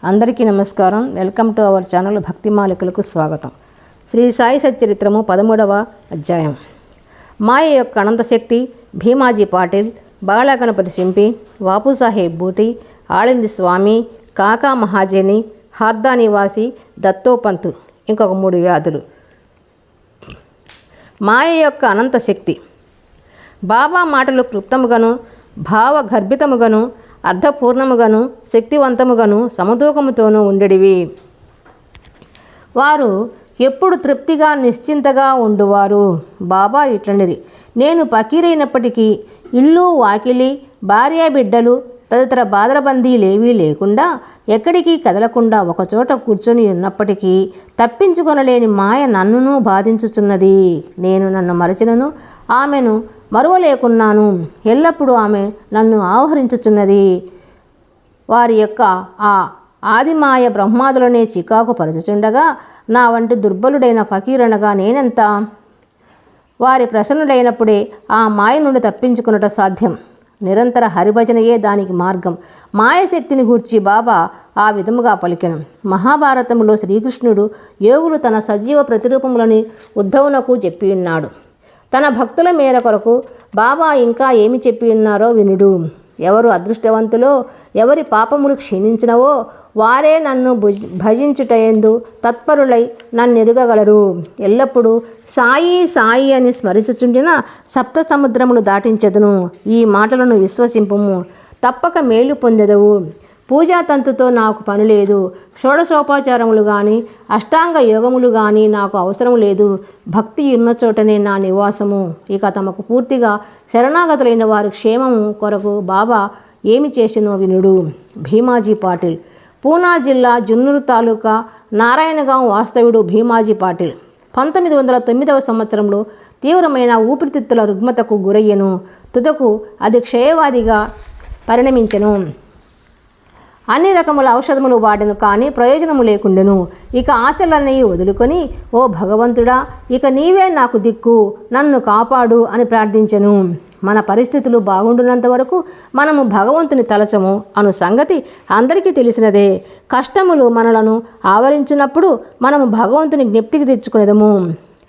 అందరికీ నమస్కారం. Welcome to our channel భక్తి మాలికలకు స్వాగతం. శ్రీ సాయి సచ్చరిత్రము 13వ అధ్యాయం. మాయ యొక్క అనంతశక్తి. భీమాజీ పాటిల్, బాలగణపతి సింపి, బాపుసాహెబ్ బూటి, ఆళంది స్వామి, కాకా మహాజని, హార్దా నివాసి, దత్తోపంతు, ఇంకొక 3 వ్యాధులు. మాయ యొక్క అనంతశక్తి. బాబా మాటలు క్లుప్తముగాను, భావగర్భితముగాను, అర్ధపూర్ణముగాను, శక్తివంతముగాను, సమతూకముతోనూ ఉండేటివి. వారు ఎప్పుడు తృప్తిగా నిశ్చింతగా ఉండువారు. బాబా ఇట్లనిరి: నేను పకీరైనప్పటికీ ఇల్లు వాకిలి, భార్య బిడ్డలు తదితర బాధరబందీలేవీ లేకుండా, ఎక్కడికి కదలకుండా ఒకచోట కూర్చొని ఉన్నప్పటికీ తప్పించుకొనలేని మాయ నన్నును బాధించుచున్నది. నేను నన్ను మరచినను ఆమెను మరువలేకున్నాను. ఎల్లప్పుడూ ఆమె నన్ను ఆవహరించుచున్నది. వారి యొక్క ఆ ఆదిమాయ బ్రహ్మాదులనే చికాకు పరచుచుండగా నా వంటి దుర్బలుడైన ఫకీరనగా నేనెంత? వారి ప్రసన్నుడైనప్పుడే ఆ మాయ నుండి తప్పించుకున్నట సాధ్యం. నిరంతర హరిభజనయే దానికి మార్గం. మాయశక్తిని గూర్చి బాబా ఆ విధముగా పలికెను. మహాభారతంలో శ్రీకృష్ణుడు యోగులు తన సజీవ ప్రతిరూపములని ఉద్ధవునకు చెప్పి ఉన్నాడు. తన భక్తుల మేర కొరకు బాబా ఇంకా ఏమి చెప్పి ఉన్నారో వినుడు. ఎవరు అదృష్టవంతులో, ఎవరి పాపములు క్షీణించినవో వారే నన్ను భజించుటయందు తత్పరులై నన్నెరుగగలరు. ఎల్లప్పుడూ సాయి సాయి అని స్మరించుచుండిన 7 సముద్రములు దాటించెదను. ఈ మాటలను విశ్వసింపుము, తప్పక మేలు పొందెదవు. పూజాతంతుతో నాకు పని లేదు. షోడశోపచారములు కానీ అష్టాంగ యోగములు కానీ నాకు అవసరం లేదు. భక్తి ఉన్న చోటనే నా నివాసము. ఇక తమకు పూర్తిగా శరణాగతులైన వారి క్షేమము కొరకు బాబా ఏమి చేసినో వినుడు. భీమాజీ పాటిల్, పూనా జిల్లా జున్నూరు తాలూకా నారాయణగాం వాస్తవ్యుడు భీమాజీ పాటిల్ 1909వ సంవత్సరంలో తీవ్రమైన ఊపిరితిత్తుల రుగ్మతకు గురయ్యను. తుదకు అది క్షయవాదిగా పరిణమించెను. అన్ని రకముల ఔషధములు వాడెను, కానీ ప్రయోజనము లేకుండెను. ఇక ఆశలన్నీ వదులుకొని, ఓ భగవంతుడా, ఇక నీవే నాకు దిక్కు, నన్ను కాపాడు అని ప్రార్థించెను. మన పరిస్థితులు బాగుండున్నంత వరకు మనము భగవంతుని తలచము అను సంగతి అందరికీ తెలిసినదే. కష్టములు మనలను ఆవరించినప్పుడు మనము భగవంతుని జ్ఞప్తికి తెచ్చుకునేదము.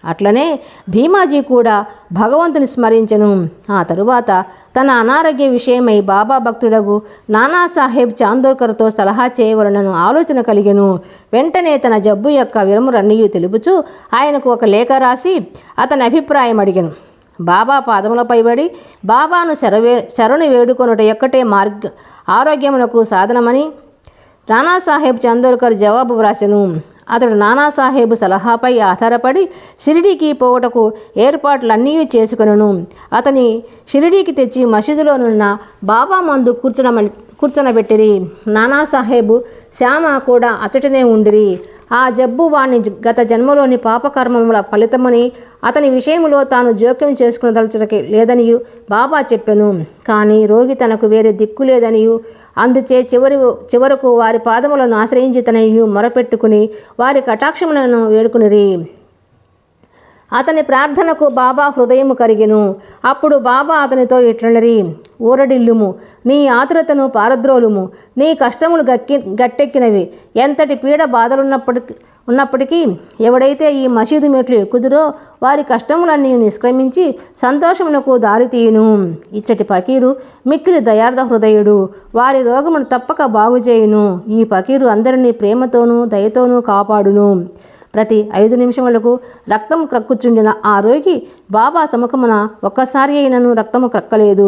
అట్లనే భీమాజీ కూడా భగవంతుని స్మరించెను. ఆ తరువాత తన అనారోగ్య విషయమై బాబా భక్తుడగు నానాసాహెబ్ చాందోర్కర్తో సలహా చేయవలనను ఆలోచన కలిగెను. వెంటనే తన జబ్బు యొక్క వివరములన్నీ తెలుపుచూ ఆయనకు ఒక లేఖ రాసి అతని అభిప్రాయం అడిగెను. బాబా పాదములపై పడి బాబాను శరణు వేడుకొనుట ఒక్కటే ఆరోగ్యమునకు సాధనమని నానాసాహెబ్ చాందోర్కర్ జవాబు వ్రాసెను. అతడు నానాసాహెబ్ సలహాపై ఆధారపడి షిరిడీకి పోవటకు ఏర్పాట్లన్నీ చేసుకొనెను. అతని షిరిడీకి తెచ్చి మసీదులోనున్న బాబా మందు కూర్చొనబెట్టిరి. నానాసాహెబ్ శ్యామ కూడా అచటనే ఉండిరి. ఆ జబ్బు వాని గత జన్మలోని పాపకర్మముల ఫలితమని, అతని విషయంలో తాను జోక్యం చేసుకునదలచటకి లేదనియు బాబా చెప్పెను. కానీ రోగి తనకు వేరే దిక్కు లేదనియు, అందుచే చివరకు వారి పాదములను ఆశ్రయించి తనయు మొరపెట్టుకుని వారి కటాక్షములను వేడుకునిరి. అతని ప్రార్థనకు బాబా హృదయము కరిగెను. అప్పుడు బాబా అతనితో ఇట్లనిరి: ఊరడిల్లుము, నీ ఆతురతను పారద్రోలుము. నీ కష్టములు గట్టెక్కినవి. ఎంతటి పీడ బాధలున్నప్పటికీ ఎవడైతే ఈ మసీదు మెట్లు ఎక్కుదురో వారి కష్టములన్నీ నిష్క్రమించి సంతోషమునకు దారితీయును. ఇచ్చటి ఫకీరు మిక్కిలి దయార్థ హృదయుడు. వారి రోగమును తప్పక బాగుచేయును. ఈ ఫకీరు అందరినీ ప్రేమతోనూ దయతోనూ కాపాడును. ప్రతి 5 నిమిషములకు రక్తం క్రక్కుచుండిన ఆ రోగి బాబా సముఖమున ఒక్కసారి అయినను రక్తము క్రక్కలేదు.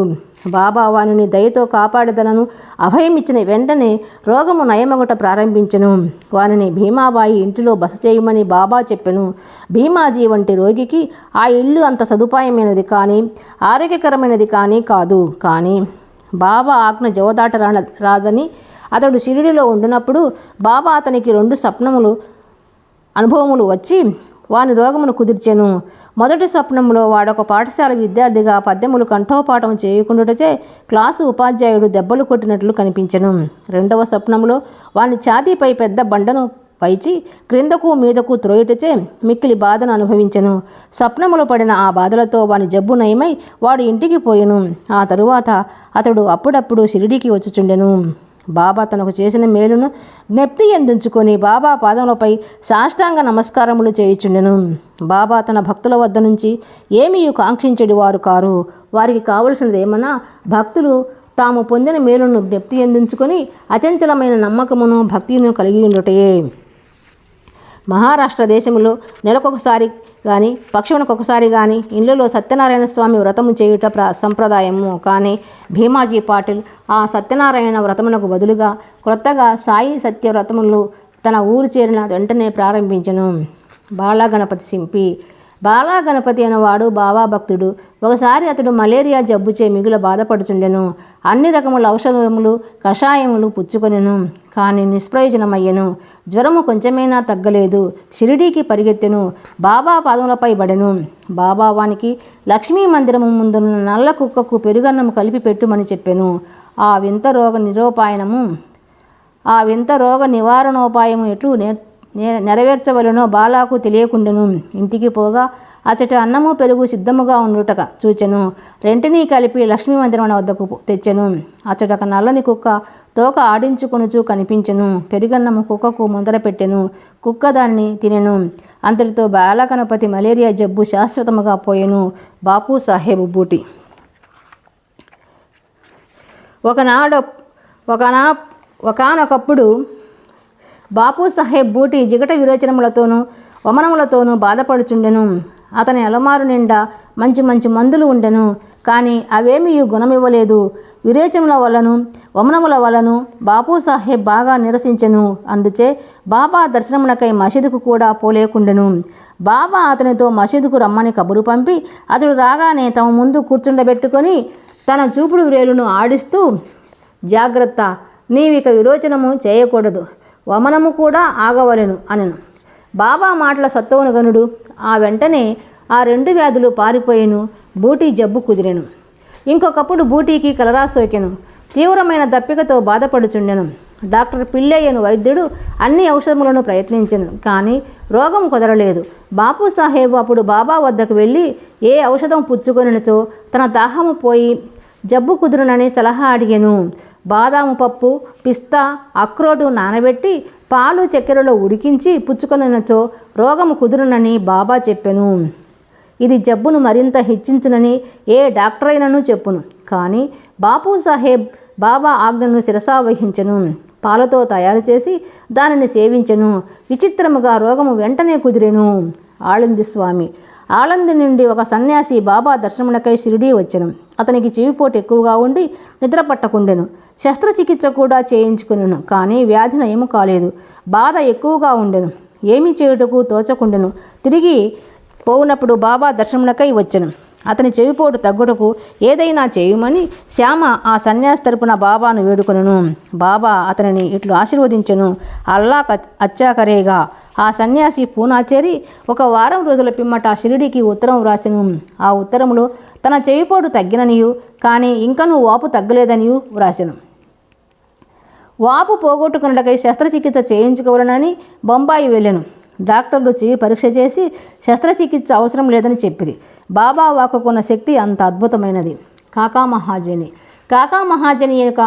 బాబా వానిని దయతో కాపాడదనను అభయమిచ్చిన వెంటనే రోగము నయమగుట ప్రారంభించెను. వానిని భీమాబాయి ఇంటిలో బస చేయమని బాబా చెప్పెను. భీమాజీ వంటి రోగికి ఆ ఇల్లు అంత సదుపాయమైనది కానీ ఆరోగ్యకరమైనది కానీ కాదు. కానీ బాబా ఆజ్ఞ జవదాట రాదని అతడు షిరిడిలో ఉండినప్పుడు బాబా అతనికి 2 అనుభవములు వచ్చి వాని రోగమును కుదిర్చెను. మొదటి స్వప్నంలో వాడొక పాఠశాల విద్యార్థిగా పద్యములు కంఠోపాఠం చేయకుండాచే క్లాసు ఉపాధ్యాయుడు దెబ్బలు కొట్టినట్లు కనిపించెను. 2వ స్వప్నంలో వాని ఛాతీపై పెద్ద బండను పైచి క్రిందకు మీదకు త్రోయుటచే మిక్కిలి బాధను అనుభవించెను. స్వప్నములు పడిన ఆ బాధలతో వాని జబ్బు నయమై వాడు ఇంటికి పోయెను. ఆ తరువాత అతడు అప్పుడప్పుడు షిరిడీకి వచ్చుచుండెను. బాబా తనకు చేసిన మేలును జ్ఞప్తి ఎందుంచుకొని బాబా పాదములపై సాష్టాంగ నమస్కారములు చేయుచుండెను. బాబా తన భక్తుల వద్ద నుంచి ఏమీ కాంక్షించడి వారు కారు. వారికి కావలసినది ఏమన్నా భక్తులు తాము పొందిన మేలును జ్ఞప్తి ఎందుంచుకొని అచంచలమైన నమ్మకమును భక్తిను కలిగి ఉండుటయే. మహారాష్ట్ర దేశంలో నెలకొకసారి కానీ పక్షమునకొకసారి కానీ ఇళ్లలో సత్యనారాయణ స్వామి వ్రతము చేయుట సంప్రదాయము. కానీ భీమాజీ పాటిల్ ఆ సత్యనారాయణ వ్రతమునకు బదులుగా క్రొత్తగా సాయి సత్య వ్రతములు తన ఊరు చేరిన వెంటనే ప్రారంభించెను. బాలాగణపతి సింపి. బాలాగణపతి అనేవాడు బాబా భక్తుడు. ఒకసారి అతడు మలేరియా జబ్బుచే మిగుల బాధపడుచుండెను. అన్ని రకముల ఔషధములు కషాయములు పుచ్చుకొనెను. కానీ నిష్ప్రయోజనమయ్యెను. జ్వరము కొంచెమైనా తగ్గలేదు. షిరిడీకి పరిగెత్తెను. బాబా పాదములపై పడెను. బాబా వానికి లక్ష్మీ మందిరము ముందున్న నల్ల కుక్కకు పెరుగన్నము కలిపి పెట్టుమని చెప్పెను. ఆ వింత రోగ నివారణోపాయము ఎట్లు నెరవేర్చవలనో బాలాకు తెలియకుండెను. ఇంటికి పోగా అచ్చట అన్నము పెరుగు సిద్ధముగా ఉండుటక చూచెను. రెంటినీ కలిపి లక్ష్మీ మందిరం వద్దకు తెచ్చెను. అచ్చటక నల్లని కుక్క తోక ఆడించుకొనుచు కనిపించెను. పెరుగన్నము కుక్కకు ముందర పెట్టెను. కుక్క దానిని తినెను. అంతటితో బాలగణపతి మలేరియా జబ్బు శాశ్వతముగా పోయెను. బాపు సాహెబ్ బూటి. ఒకనొకప్పుడు బాపు సాహెబ్ బూటి జిగట విరోచనములతోనూ వమనములతోనూ బాధపడుచుండెను. అతని అలమారు నిండా మంచి మంచి మందులు ఉండెను. కానీ అవేమీ గుణమివ్వలేదు. విరేచనముల వలన వమనముల వలన బాపు సాహెబ్ బాగా నిరసించెను. అందుచే బాబా దర్శనమునకై మసీదుకు కూడా పోలేకుండెను. బాబా అతనితో మసీదుకు రమ్మని కబురు పంపి అతడు రాగానే తమ ముందు కూర్చుండబెట్టుకొని తన చూపుడు వ్రేలును ఆడిస్తూ, జాగ్రత్త, నీవిక విరోచనము చేయకూడదు, వమనము కూడా ఆగవలెను అనెను. బాబా మాటల సత్తవును గనుడు. ఆ వెంటనే ఆ 2 వ్యాధులు పారిపోయెను. బూటీ జబ్బు కుదిరెను. ఇంకొకప్పుడు బూటీకి కలరా సోకెను. తీవ్రమైన దప్పికతో బాధపడుచుండెను. డాక్టర్ పిల్లయ్యను వైద్యుడు అన్ని ఔషధములను ప్రయత్నించెను. కానీ రోగం కుదరలేదు. బాపు సాహెబ్ అప్పుడు బాబా వద్దకు వెళ్ళి ఏ ఔషధం పుచ్చుకొనినచో తన దాహము పోయి జబ్బు కుదురునని సలహా అడిగెను. బాదాము పప్పు, పిస్తా, అక్రోటు నానబెట్టి పాలు చక్కెరలో ఉడికించి పుచ్చుకొనినచో రోగము కుదురునని బాబా చెప్పెను. ఇది జబ్బును మరింత హెచ్చించునని ఏ డాక్టర్ అయినను చెప్పును. కానీ బాపు సాహెబ్ బాబా ఆజ్ఞను శిరసావహించెను. పాలతో తయారు చేసి దానిని సేవించెను. విచిత్రముగా రోగము వెంటనే కుదిరెను. ఆళంది స్వామి. ఆళంది నుండి ఒక సన్యాసి బాబా దర్శనమునకై షిరిడీ వచ్చెను. అతనికి చెవిపోటు ఎక్కువగా ఉండి నిద్ర పట్టకుండెను. శస్త్రచికిత్స కూడా చేయించుకునెను. కానీ వ్యాధి నయము కాలేదు. బాధ ఎక్కువగా ఉండెను. ఏమి చేయుటకు తోచకుండెను. తిరిగి పోవునప్పుడు బాబా దర్శనమునకై వచ్చెను. అతని చెవిపోటు తగ్గుటకు ఏదైనా చేయమని శ్యామ ఆ సన్యాసి తరపున బాబాను వేడుకొనెను. బాబా అతనిని ఇట్లు ఆశీర్వదించెను. అల్లా అచ్చాకరేగా. ఆ సన్యాసి పూనా చేరి 1 వారం రోజుల పిమ్మట షిరిడీకి ఉత్తరం వ్రాసెను. ఆ ఉత్తరములో తన చెవిపోటు తగ్గిననియు కానీ ఇంకనూ వాపు తగ్గలేదనియు వ్రాసెను. వాపు పోగొట్టుకున్నటకై శస్త్రచికిత్స చేయించుకోవాలనని బొంబాయి వెళ్ళెను. డాక్టర్లు చెవి పరీక్ష చేసి శస్త్రచికిత్స అవసరం లేదని చెప్పిరి. బాబా వాక్కున్న శక్తి అంత అద్భుతమైనది. కాకా మహాజని యొక్క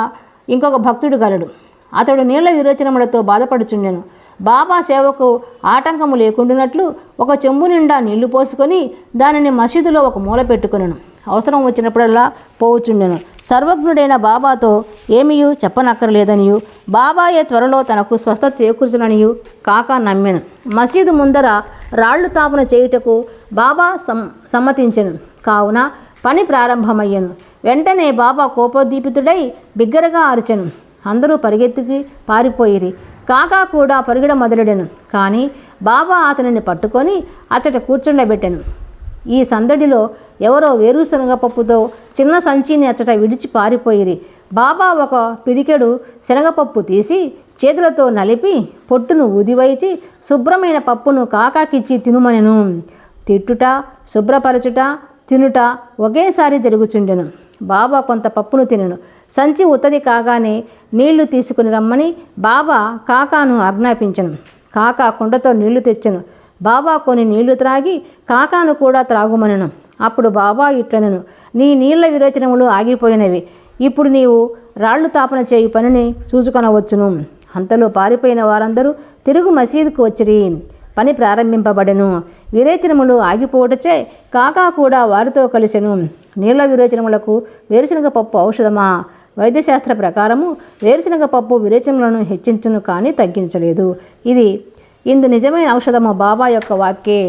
ఇంకొక భక్తుడు గలడు. అతడు నీళ్ల విరోచనములతో బాధపడుచుండెను. బాబా సేవకు ఆటంకము లేకుండానట్లు ఒక చెంబు నిండా నీళ్లు పోసుకొని దానిని మసీదులో ఒక మూల పెట్టుకొనెను. అవసరం వచ్చినప్పుడల్లా పోవుచుండెను. సర్వజ్ఞుడైన బాబాతో ఏమీయూ చెప్పనక్కర్లేదనియు బాబాయే త్వరలో తనకు స్వస్థత చేకూర్చుననియు కాకా నమ్మెను. మసీదు ముందర రాళ్లు తాపన చేయుటకు బాబా సమ్మతించెను. కావున పని ప్రారంభమయ్యెను. వెంటనే బాబా కోపోద్దీపితుడై బిగ్గరగా అరిచెను. అందరూ పరిగెత్తుకి పారిపోయిరి. కాకా కూడా పరిగెడ మొదలెడెను. కానీ బాబా అతనిని పట్టుకొని అచ్చట కూర్చుండబెట్టెను. ఈ సందడిలో ఎవరో వేరుశనగ పప్పుతో చిన్న సంచిని అచ్చట విడిచి పారిపోయిరి. బాబా ఒక పిడికెడు శనగపప్పు తీసి చేతులతో నలిపి పొట్టును ఊదివైచి శుభ్రమైన పప్పును కాకాకిచ్చి తినుమనెను. తిట్టుట, శుభ్రపరచుట, తినుట ఒకేసారి జరుగుచుండెను. బాబా కొంత పప్పును తినెను. సంచి ఉత్తది కాగానే నీళ్లు తీసుకుని రమ్మని బాబా కాకాను ఆజ్ఞాపించెను. కాకా కుండతో నీళ్లు తెచ్చెను. బాబా కొన్ని నీళ్లు త్రాగి కాకాను కూడా త్రాగుమనెను. అప్పుడు బాబా ఇట్లనెను, నీ నీళ్ల విరోచనములు ఆగిపోయినవి. ఇప్పుడు నీవు రాళ్ళు తాపన చేయు పనిని చూసుకొనవచ్చును. అంతలో పారిపోయిన వారందరూ తిరుగు మసీదుకు వచ్చిరి. పని ప్రారంభింపబడెను. విరేచనములు ఆగిపోవటచే కాకా కూడా వారితో కలిసెను. నీళ్ల విరేచనములకు వేరుశనగ పప్పు ఔషధమా? వైద్యశాస్త్ర ప్రకారము వేరుశనగ పప్పు విరేచనములను హెచ్చించును కానీ తగ్గించలేదు. ఇది ఇందు నిజమైన ఔషధము బాబా యొక్క వాక్యే.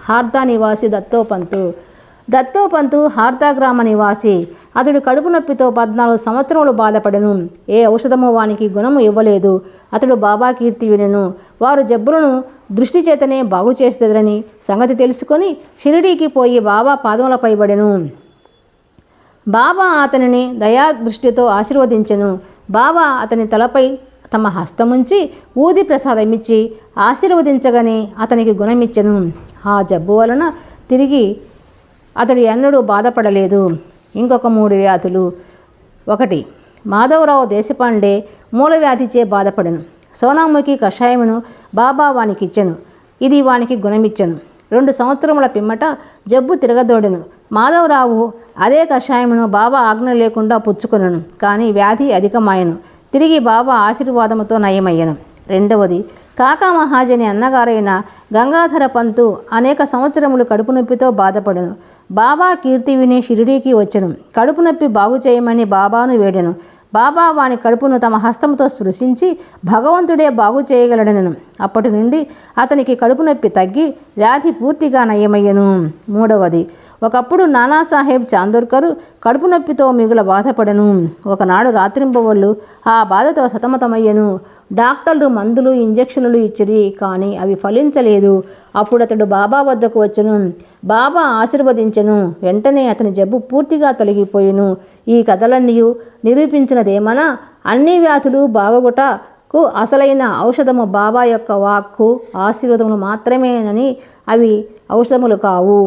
హార్దా నివాసి దత్తోపంతు హార్దా గ్రామ నివాసి. అతడు కడుపు నొప్పితో 14 సంవత్సరములు బాధపడెను. ఏ ఔషధము వానికి గుణము ఇవ్వలేదు. అతడు బాబా కీర్తి వినెను. వారు జబ్బులను దృష్టి చేతనే బాగు చేసేదరని సంగతి తెలుసుకొని షిరిడీకి పోయి బాబా పాదములపై పడెను. బాబా అతనిని దయాదృష్టితో ఆశీర్వదించెను. బాబా అతని తలపై తమ హస్తముంచి ఊది ప్రసాదమిచ్చి ఆశీర్వదించగానే అతనికి గుణమిచ్చెను. ఆ జబ్బు వలన తిరిగి అతడు ఎన్నడూ బాధపడలేదు. ఇంకొక 3 వ్యాధులు. 1. మాధవరావు దేశపాండే మూలవ్యాధిచే బాధపడెను. సోనాముఖి కషాయమును బాబా వానికిచ్చెను. ఇది వానికి గుణమిచ్చెను. 2 సంవత్సరముల పిమ్మట జబ్బు తిరగదోడెను. మాధవరావు అదే కషాయమును బాబా ఆజ్ఞ లేకుండా పుచ్చుకొనెను. కానీ వ్యాధి అధికమాయెను. తిరిగి బాబా ఆశీర్వాదముతో నయమయ్యెను. 2. కాకా మహాజని అన్నగారైన గంగాధర పంతు అనేక సంవత్సరములు కడుపు నొప్పితో బాధపడెను. బాబా కీర్తి విని షిరిడీకి వచ్చెను. కడుపు నొప్పి బాగు చేయమని బాబాను వేడెను. బాబా వాని కడుపును తమ హస్తముతో స్పృశించి భగవంతుడే బాగు చేయగలడనెను. అప్పటి నుండి అతనికి కడుపు నొప్పి తగ్గి వ్యాధి పూర్తిగా నయమయ్యెను. 3. ఒకప్పుడు నానాసాహెబ్ చాందోర్కరు కడుపు నొప్పితో మిగుల బాధపడెను. ఒకనాడు రాత్రింబవళ్ళు ఆ బాధతో సతమతమయ్యెను. డాక్టర్లు మందులు ఇంజెక్షన్లు ఇచ్చిరి, కానీ అవి ఫలించలేదు. అప్పుడు అతడు బాబా వద్దకు వచ్చెను. బాబా ఆశీర్వదించెను. వెంటనే అతని జబ్బు పూర్తిగా తొలగిపోయెను. ఈ కథలన్నీ నిరూపించినదేమనా, అన్ని వ్యాధులు బాగుటకు అసలైన ఔషధము బాబా యొక్క వాక్కు ఆశీర్వాదములు మాత్రమేనని, అవి ఔషధములు కావు.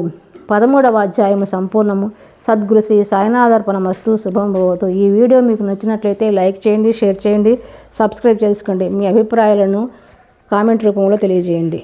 13వ అధ్యాయము సంపూర్ణము. సద్గురు శ్రీ సాయినాథార్పణమస్తు. శుభం భవతు. ఈ వీడియో మీకు నచ్చినట్లయితే లైక్ చేయండి, షేర్ చేయండి, సబ్స్క్రైబ్ చేసుకోండి. మీ అభిప్రాయాలను కామెంట్ రూపంలో తెలియజేయండి.